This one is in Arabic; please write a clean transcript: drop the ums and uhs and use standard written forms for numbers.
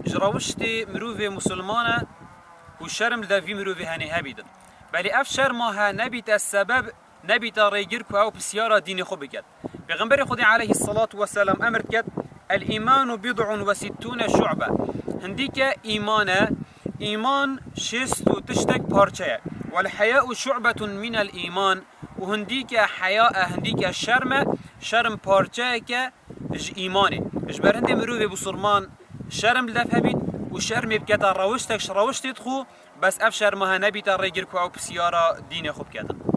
جراوشتي مروفي مسلمانة وشرم لدافي مروفي هاني هبيدن بل اف شرمها نبيت السبب نبيت ريجيركو او بسيارة ديني خو بكت بيغمبر خدي عليه الصلاة والسلام امر كت الايمان بضع وستون شعبة هنديك ايمان شست وتشتك بارشة والحياء شعبة من الايمان وهنديك حياء هنديك شرم بارشة ايماني اجبر هندي مروفي بصرمان شرم لدف هبيت وشرم بكتا روشتك روشتي تخو بس اف شرمها نبيت ريجيركو او بسيارة ديني خو بكتا